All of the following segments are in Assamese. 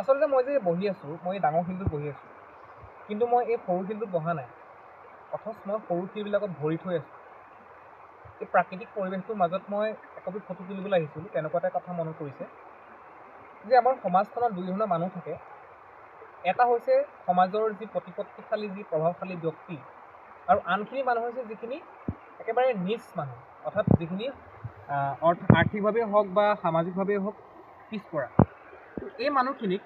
আচলতে মই যে বহি আছোঁ, মই এই ডাঙৰ শিলটোত বহি আছোঁ, কিন্তু মই এই সৰু শিলটোত বহা নাই, অথচ মই সৰু শিলবিলাকত ভৰি থৈ আছোঁ। এই প্ৰাকৃতিক পৰিৱেশটোৰ মাজত মই একপি ফটো তুলিবলৈ আহিছিলোঁ, তেনেকুৱা এটা কথা মনত পৰিছে যে আমাৰ সমাজখনত দুই ধৰণৰ মানুহ থাকে। এটা হৈছে সমাজৰ যি প্ৰতিপত্তিশালী, যি প্ৰভাৱশালী ব্যক্তি, আৰু আনখিনি মানুহ হৈছে যিখিনি একেবাৰে নিচ মানুহ, অৰ্থাৎ যিখিনি আৰ্থিকভাৱেই হওক বা সামাজিকভাৱেই হওক পিছপৰা। এই মানুহখিনিক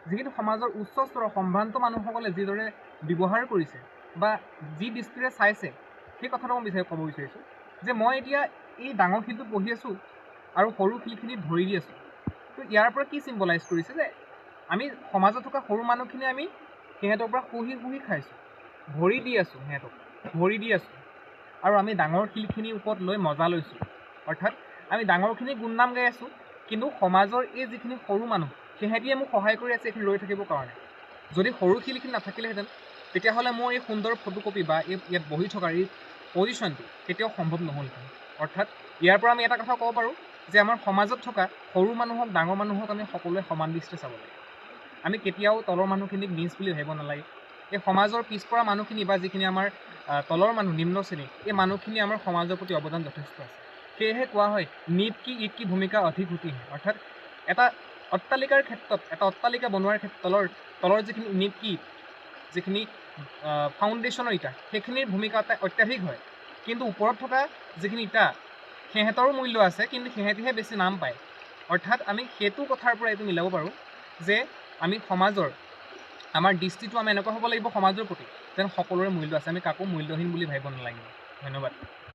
যিখিনি সমাজৰ উচ্চ স্তৰৰ সম্ভ্ৰান্ত মানুহসকলে যিদৰে ব্যৱহাৰ কৰিছে বা যি দৃষ্টিৰে চাইছে, সেই কথাটো মই ক'ব বিচাৰিছোঁ যে মই এতিয়া এই ডাঙৰ শিলটোত বহি আছোঁ আৰু সৰু শিলখিনিত ভৰি দি আছোঁ। তো ইয়াৰ পৰা কি চিম্বলাইজ কৰিছে যে আমি সমাজত থকা সৰু মানুহখিনি আমি সিহঁতৰ পৰা শুহি খাইছোঁ, ভৰি দি আছোঁ, সিহঁতক ভৰি দি আছোঁ, আৰু আমি ডাঙৰ শিলখিনিৰ ওপৰত লৈ মজা লৈছোঁ। অৰ্থাৎ আমি ডাঙৰখিনিৰ গুণনাম গাই আছোঁ, কিন্তু সমাজৰ এই যিখিনি সৰু মানুহ সিহঁতিয়ে মোক সহায় কৰি আছে এইখিনি ৰৈ থাকিবৰ কাৰণে। যদি সৰু শিলখিনি নাথাকিলেহেঁতেন তেতিয়াহ'লে মোৰ এই সুন্দৰ ফটোকপি বা ইয়াত বহি থকাৰ এই পজিশ্যনটো কেতিয়াও সম্ভৱ নহ'লহেঁতেন। অৰ্থাৎ ইয়াৰ পৰা আমি এটা কথা ক'ব পাৰোঁ যে আমাৰ সমাজত থকা সৰু মানুহক ডাঙৰ মানুহক আমি সকলোৱে সমান দৃষ্টিৰে চাব লাগে। আমি কেতিয়াও তলৰ মানুহখিনিক নিচ বুলি ভাবিব নালাগে। এই সমাজৰ পিছপৰা মানুহখিনি বা যিখিনি আমাৰ তলৰ মানুহ, নিম্ন শ্ৰেণী, এই মানুহখিনি আমাৰ সমাজৰ প্ৰতি অৱদান যথেষ্ট আছে। সেয়েহে কোৱা হয় নীত কি ঈদ কি ভূমিকা অধিক হোতি হে। অৰ্থাৎ এটা অট্টালিকাৰ ক্ষেত্ৰত, এটা অট্টালিকা বনোৱাৰ ক্ষেত্ৰত তলৰ যিখিনি নীত কি, যিখিনি ফাউণ্ডেশ্যনৰ ইটা, সেইখিনিৰ ভূমিকা অত্যাধিক হয়। কিন্তু ওপৰত থকা যিখিনি ইটা সিহঁতৰো মূল্য আছে, কিন্তু সিহঁতিহে বেছি নাম পায়। অৰ্থাৎ আমি সেইটো কথাৰ পৰা এইটো মিলাব পাৰোঁ যে আমি সমাজৰ আমাৰ দৃষ্টিটো আমি এনেকুৱা হ'ব লাগিব সমাজৰ প্ৰতি যেন সকলোৰে মূল্য আছে, আমি কাকো মূল্যহীন বুলি ভাবিব নালাগিব। ধন্যবাদ।